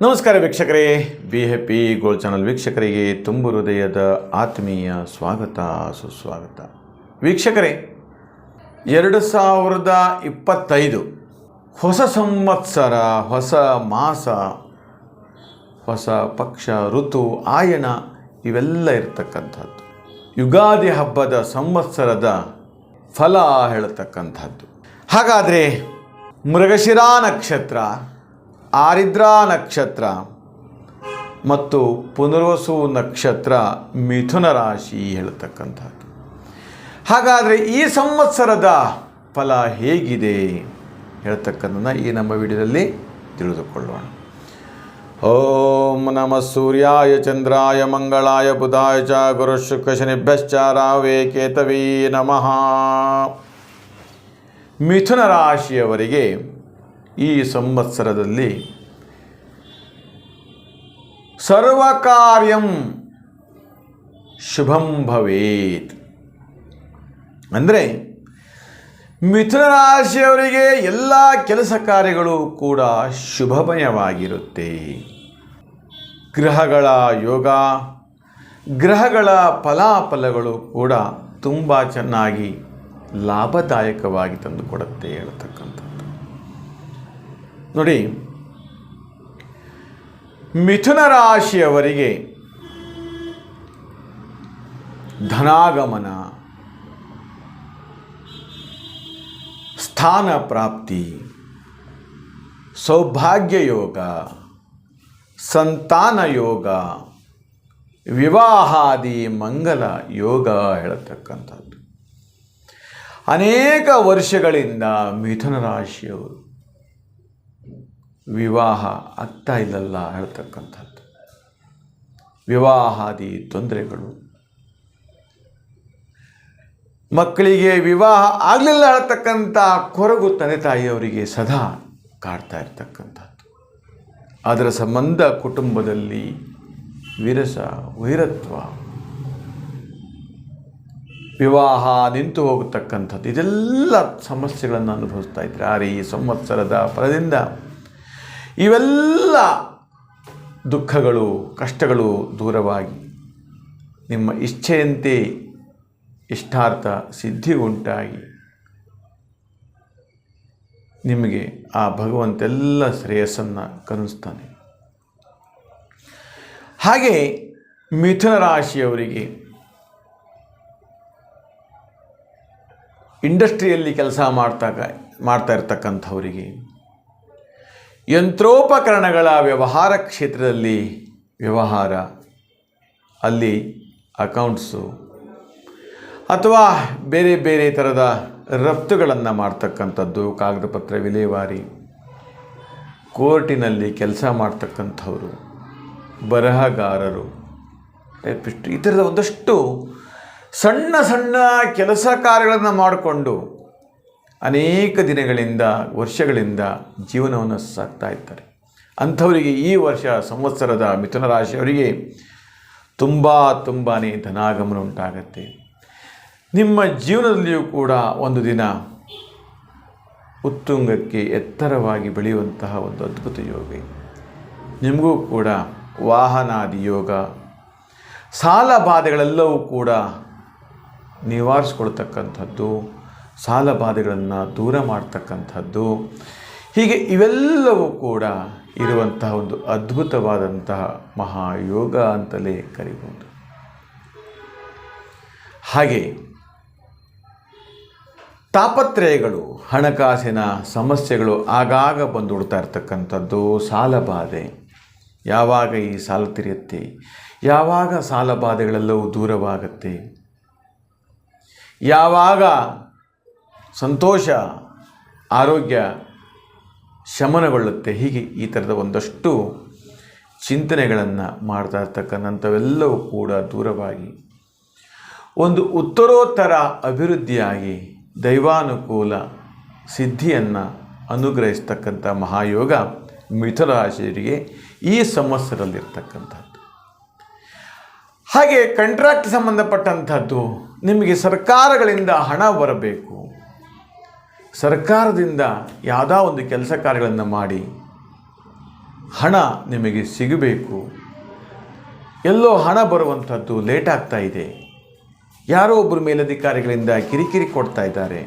ನಮಸ್ಕಾರ ವೀಕ್ಷಕರೇ, BHP gold channel ವೀಕ್ಷಕರಿಗೆ ತುಂಬು ಹೃದಯದ ಆತ್ಮೀಯ ಸ್ವಾಗತ ಸುಸ್ವಾಗತ. ವೀಕ್ಷಕರೇ, 2025 ಹೊಸ ಸಂವತ್ಸರ, ಹೊಸ ಮಾಸ, ಹೊಸ ಪಕ್ಷ, ಋತು, ಆಯಣ ಇವೆಲ್ಲ ಇರತಕ್ಕಂಥದ್ದು. ಯುಗಾದಿ ಹಬ್ಬದ ಸಂವತ್ಸರದ ಫಲ ಹೇಳತಕ್ಕಂಥದ್ದು. ಹಾಗಾದರೆ ಮೃಗಶಿರ ನಕ್ಷತ್ರ, ಆರಿದ್ರಾ ನಕ್ಷತ್ರ ಮತ್ತು ಪುನರ್ವಸು ನಕ್ಷತ್ರ ಮಿಥುನ ರಾಶಿ ಹೇಳ್ತಕ್ಕಂಥದ್ದು. ಹಾಗಾದರೆ ಈ ಸಂವತ್ಸರದ ಫಲ ಹೇಗಿದೆ ಹೇಳ್ತಕ್ಕಂಥದ್ದನ್ನು ಈ ನಮ್ಮ ವಿಡಿಯೋದಲ್ಲಿ ತಿಳಿದುಕೊಳ್ಳೋಣ. ಓಂ ನಮಃ ಸೂರ್ಯಾಯ ಚಂದ್ರಾಯ ಮಂಗಳಾಯ ಬುಧಾಯ ಚ ಗುರು ಶುಕ್ರ ಶನಿಭ್ಯಶ್ಚ ರಾಹವೇ ಕೇತವೇ ನಮಃ. ಮಿಥುನ ರಾಶಿಯವರಿಗೆ ಈ ಸಂವತ್ಸರದಲ್ಲಿ ಸರ್ವಕಾರ್ಯಂ ಶುಭಂ ಭವೇತ್. ಅಂದರೆ ಮಿಥುನ ರಾಶಿಯವರಿಗೆ ಎಲ್ಲ ಕೆಲಸ ಕಾರ್ಯಗಳು ಕೂಡ ಶುಭಮಯವಾಗಿರುತ್ತೆ. ಗ್ರಹಗಳ ಯೋಗ, ಗ್ರಹಗಳ ಫಲಾಫಲಗಳು ಕೂಡ ತುಂಬ ಚೆನ್ನಾಗಿ ಲಾಭದಾಯಕವಾಗಿ ತಂದುಕೊಡುತ್ತೆ ಹೇಳ್ತಕ್ಕಂಥದ್ದು. ನೋಡಿ, ಮಿಥುನ ರಾಶಿಯವರಿಗೆ ಧನಾಗಮನ, ಸ್ಥಾನ ಪ್ರಾಪ್ತಿ, ಸೌಭಾಗ್ಯ ಯೋಗ, ಸಂತಾನ ಯೋಗ, ವಿವಾಹಾದಿ ಮಂಗಲ ಯೋಗ ಹೇಳತಕ್ಕಂಥದ್ದು. ಅನೇಕ ವರ್ಷಗಳಿಂದ ಮಿಥುನ ರಾಶಿಯವರು ವಿವಾಹ ಆಗ್ತಾ ಇಲ್ಲಲ್ಲ ಹೇಳ್ತಕ್ಕಂಥದ್ದು. ವಿವಾಹಾದಿ ತೊಂದರೆಗಳು, ಮಕ್ಕಳಿಗೆ ವಿವಾಹ ಆಗಲಿಲ್ಲ ಹೇಳ್ತಕ್ಕಂಥ ಕೊರಗು ತಂದೆ ತಾಯಿಯವರಿಗೆ ಸದಾ ಕಾಡ್ತಾ ಇರ್ತಕ್ಕಂಥದ್ದು. ಅದರ ಸಂಬಂಧ ಕುಟುಂಬದಲ್ಲಿ ವಿರಸ, ವೈರತ್ವ, ವಿವಾಹ ನಿಂತು ಹೋಗತಕ್ಕಂಥದ್ದು, ಇದೆಲ್ಲ ಸಮಸ್ಯೆಗಳನ್ನು ಅನುಭವಿಸ್ತಾ ಇದ್ದಾರೆ. ಆದರೆ ಈ ಸಂವತ್ಸರದ ಫಲದಿಂದ ಇವೆಲ್ಲ ದುಃಖಗಳು, ಕಷ್ಟಗಳು ದೂರವಾಗಿ ನಿಮ್ಮ ಇಚ್ಛೆಯಂತೆ ಇಷ್ಟಾರ್ಥ ಸಿದ್ಧಿ ಉಂಟಾಗಿ ನಿಮಗೆ ಆ ಭಗವಂತೆಲ್ಲ ಶ್ರೇಯಸ್ಸನ್ನು ಕರುಣಿಸ್ತಾನೆ. ಹಾಗೆ ಮಿಥುನ ರಾಶಿಯವರಿಗೆ ಇಂಡಸ್ಟ್ರಿಯಲ್ಲಿ ಕೆಲಸ ಮಾಡ್ತಾ ಇರ್ತಕ್ಕಂಥವರಿಗೆ, ಯಂತ್ರೋಪಕರಣಗಳ ವ್ಯವಹಾರ ಕ್ಷೇತ್ರದಲ್ಲಿ ವ್ಯವಹಾರ, ಅಲ್ಲಿ ಅಕೌಂಟ್ಸು ಅಥವಾ ಬೇರೆ ಬೇರೆ ಥರದ ರಫ್ತುಗಳನ್ನು ಮಾಡ್ತಕ್ಕಂಥದ್ದು, ಕಾಗದ ಪತ್ರ ವಿಲೇವಾರಿ, ಕೋರ್ಟಿನಲ್ಲಿ ಕೆಲಸ ಮಾಡ್ತಕ್ಕಂಥವರು, ಬರಹಗಾರರು, ಟೈಪಿಸ್ಟ್, ಈ ಥರದ ಒಂದಷ್ಟು ಸಣ್ಣ ಸಣ್ಣ ಕೆಲಸ ಕಾರ್ಯಗಳನ್ನು ಮಾಡಿಕೊಂಡು ಅನೇಕ ದಿನಗಳಿಂದ, ವರ್ಷಗಳಿಂದ ಜೀವನವನ್ನು ಸಾಗ್ತಾ ಇರ್ತಾರೆ. ಅಂಥವರಿಗೆ ಈ ವರ್ಷ ಸಂವತ್ಸರದ ಮಿಥುನ ರಾಶಿಯವರಿಗೆ ತುಂಬಾ ಧನಾಗಮನ ಉಂಟಾಗತ್ತೆ. ನಿಮ್ಮ ಜೀವನದಲ್ಲಿಯೂ ಕೂಡ ಒಂದು ದಿನ ಉತ್ತುಂಗಕ್ಕೆ ಎತ್ತರವಾಗಿ ಬೆಳೆಯುವಂತಹ ಒಂದು ಅದ್ಭುತ ಯೋಗ. ನಿಮಗೂ ಕೂಡ ವಾಹನಾದಿ ಯೋಗ, ಸಾಲ ಬಾಧೆಗಳೆಲ್ಲವೂ ಕೂಡ ನಿವಾರಿಸ್ಕೊಳ್ತಕ್ಕಂಥದ್ದು, ಸಾಲ ಬಾಧೆಗಳನ್ನು ದೂರ ಮಾಡ್ತಕ್ಕಂಥದ್ದು, ಹೀಗೆ ಇವೆಲ್ಲವೂ ಕೂಡ ಇರುವಂತಹ ಒಂದು ಅದ್ಭುತವಾದಂತಹ ಮಹಾಯೋಗ ಅಂತಲೇ ಕರೀಬಹುದು. ಹಾಗೆ ತಾಪತ್ರಯಗಳು, ಹಣಕಾಸಿನ ಸಮಸ್ಯೆಗಳು ಆಗಾಗ ಬಂದುಬಿಡ್ತಾ ಇರ್ತಕ್ಕಂಥದ್ದು, ಸಾಲ ಬಾಧೆ, ಯಾವಾಗ ಈ ಸಾಲ ತೀರಿಯುತ್ತೆ, ಯಾವಾಗ ಸಾಲ ಬಾಧೆಗಳೆಲ್ಲವೂ ದೂರವಾಗುತ್ತೆ, ಯಾವಾಗ ಸಂತೋಷ, ಆರೋಗ್ಯ ಶಮನಗೊಳ್ಳುತ್ತೆ, ಹೀಗೆ ಈ ಥರದ ಒಂದಷ್ಟು ಚಿಂತನೆಗಳನ್ನು ಮಾಡ್ತಾ ಇರ್ತಕ್ಕಂಥವೆಲ್ಲವೂ ಕೂಡ ದೂರವಾಗಿ ಒಂದು ಉತ್ತರೋತ್ತರ ಅಭಿವೃದ್ಧಿಯಾಗಿ ದೈವಾನುಕೂಲ ಸಿದ್ಧಿಯನ್ನು ಅನುಗ್ರಹಿಸ್ತಕ್ಕಂಥ ಮಹಾಯೋಗ ಮಿಥುನ ರಾಶಿಯವರಿಗೆ ಈ ಸಂವತ್ಸರದಲ್ಲಿರ್ತಕ್ಕಂಥದ್ದು. ಹಾಗೆ ಕಾಂಟ್ರಾಕ್ಟ್ ಸಂಬಂಧಪಟ್ಟಂಥದ್ದು, ನಿಮಗೆ ಸರ್ಕಾರಗಳಿಂದ ಹಣ ಬರಬೇಕು, ಸರ್ಕಾರದಿಂದ ಯಾವುದೋ ಒಂದು ಕೆಲಸ ಕಾರ್ಯಗಳನ್ನು ಮಾಡಿ ಹಣ ನಿಮಗೆ ಸಿಗಬೇಕು, ಎಲ್ಲೋ ಹಣ ಬರುವಂಥದ್ದು ಲೇಟ್ ಆಗ್ತಾ ಇದೆ, ಯಾರೋ ಒಬ್ಬರು ಮೇಲಧಿಕಾರಿಗಳಿಂದ ಕಿರಿಕಿರಿ ಕೊಡ್ತಾ ಇದ್ದಾರೆ,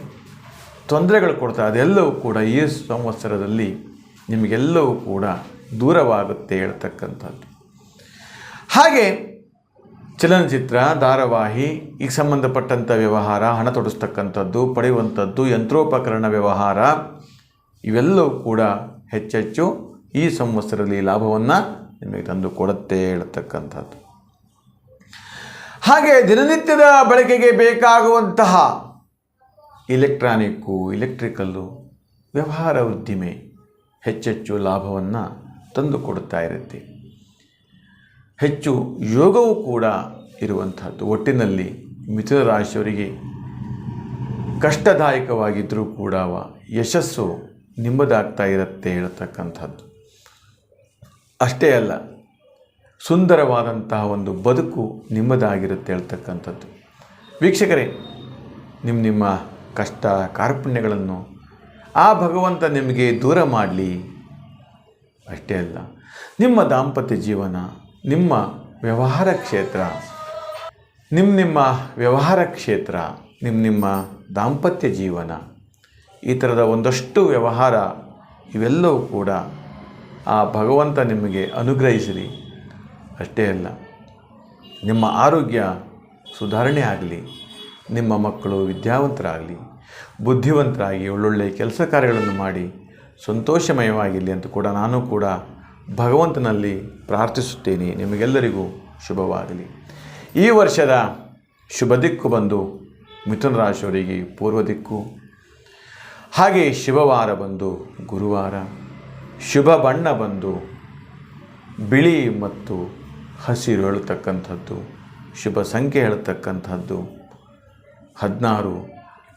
ತೊಂದರೆಗಳು ಕೊಡ್ತಾ, ಅದೆಲ್ಲವೂ ಕೂಡ ಈ ಸಂವತ್ಸರದಲ್ಲಿ ನಿಮಗೆಲ್ಲವೂ ಕೂಡ ದೂರವಾಗುತ್ತೆ ಹೇಳ್ತಕ್ಕಂಥದ್ದು. ಹಾಗೆ ಚಲನಚಿತ್ರ, ಧಾರಾವಾಹಿ, ಈಗ ಸಂಬಂಧಪಟ್ಟಂಥ ವ್ಯವಹಾರ, ಹಣ ತೊಡಸ್ತಕ್ಕಂಥದ್ದು, ಪಡೆಯುವಂಥದ್ದು, ಯಂತ್ರೋಪಕರಣ ವ್ಯವಹಾರ, ಇವೆಲ್ಲವೂ ಕೂಡ ಹೆಚ್ಚೆಚ್ಚು ಈ ಸಂವತ್ಸರದಲ್ಲಿ ಲಾಭವನ್ನು ನಿಮಗೆ ತಂದು ಕೊಡುತ್ತೆ ಹೇಳ್ತಕ್ಕಂಥದ್ದು. ಹಾಗೆ ದಿನನಿತ್ಯದ ಬಳಕೆಗೆ ಬೇಕಾಗುವಂತಹ ಎಲೆಕ್ಟ್ರಿಕಲ್ಲು ವ್ಯವಹಾರ ಉದ್ದಿಮೆ ಹೆಚ್ಚೆಚ್ಚು ಲಾಭವನ್ನು ತಂದು ಕೊಡುತ್ತಾ ಇರುತ್ತೆ. ಹೆಚ್ಚು ಯೋಗವೂ ಕೂಡ ಇರುವಂತಹದ್ದು. ಒಟ್ಟಿನಲ್ಲಿ ಮಿಥುನ ರಾಶಿಯವರಿಗೆ ಕಷ್ಟದಾಯಕವಾಗಿದ್ದರೂ ಕೂಡ ಯಶಸ್ಸು ನಿಮ್ಮದಾಗ್ತಾ ಇರುತ್ತೆ ಹೇಳ್ತಕ್ಕಂಥದ್ದು. ಅಷ್ಟೇ ಅಲ್ಲ, ಸುಂದರವಾದಂತಹ ಒಂದು ಬದುಕು ನಿಮ್ಮದಾಗಿರುತ್ತೆ ಹೇಳ್ತಕ್ಕಂಥದ್ದು. ವೀಕ್ಷಕರೇ, ನಿಮ್ಮ ಕಷ್ಟ ಕಾರ್ಪಣ್ಯಗಳನ್ನು ಆ ಭಗವಂತ ನಿಮಗೆ ದೂರ ಮಾಡಲಿ. ಅಷ್ಟೇ ಅಲ್ಲ, ನಿಮ್ಮ ದಾಂಪತ್ಯ ಜೀವನ, ನಿಮ್ಮ ವ್ಯವಹಾರ ಕ್ಷೇತ್ರ, ನಿಮ್ಮ ದಾಂಪತ್ಯ ಜೀವನ, ಈ ಥರದ ಒಂದಷ್ಟು ವ್ಯವಹಾರ ಇವೆಲ್ಲವೂ ಕೂಡ ಆ ಭಗವಂತ ನಿಮಗೆ ಅನುಗ್ರಹಿಸಲಿ. ಅಷ್ಟೇ ಅಲ್ಲ, ನಿಮ್ಮ ಆರೋಗ್ಯ ಸುಧಾರಣೆ ಆಗಲಿ, ನಿಮ್ಮ ಮಕ್ಕಳು ವಿದ್ಯಾವಂತರಾಗಲಿ, ಬುದ್ಧಿವಂತರಾಗಿ ಒಳ್ಳೊಳ್ಳೆ ಕೆಲಸ ಕಾರ್ಯಗಳನ್ನು ಮಾಡಿ ಸಂತೋಷಮಯವಾಗಿರಲಿ ಅಂತ ಕೂಡ ನಾನು ಕೂಡ ಭಗವಂತನಲ್ಲಿ ಪ್ರಾರ್ಥಿಸುತ್ತೇನೆ. ನಿಮಗೆಲ್ಲರಿಗೂ ಶುಭವಾಗಲಿ. ಈ ವರ್ಷದ ಶುಭ ದಿಕ್ಕು ಬಂದು ಮಿಥುನ ರಾಶಿಯವರಿಗೆ ಪೂರ್ವ ದಿಕ್ಕು, ಹಾಗೆ ಶುಭವಾರ ಬಂದು ಗುರುವಾರ, ಶುಭ ಬಣ್ಣ ಬಂದು ಬಿಳಿ ಮತ್ತು ಹಸಿರು ಹೇಳ್ತಕ್ಕಂಥದ್ದು, ಶುಭ ಸಂಖ್ಯೆ ಹೇಳ್ತಕ್ಕಂಥದ್ದು 16,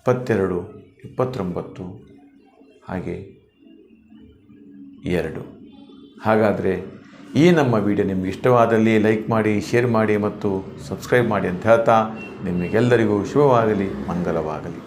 22, 29 ಹಾಗೆ 2. ಹಾಗಾದರೆ ಈ ನಮ್ಮ ವಿಡಿಯೋ ನಿಮಗೆ ಇಷ್ಟವಾದಲ್ಲಿ ಲೈಕ್ ಮಾಡಿ, ಶೇರ್ ಮಾಡಿ ಮತ್ತು ಸಬ್ಸ್ಕ್ರೈಬ್ ಮಾಡಿ ಅಂತ ಹೇಳ್ತಾ ನಿಮಗೆಲ್ಲರಿಗೂ ಶುಭವಾಗಲಿ, ಮಂಗಲವಾಗಲಿ.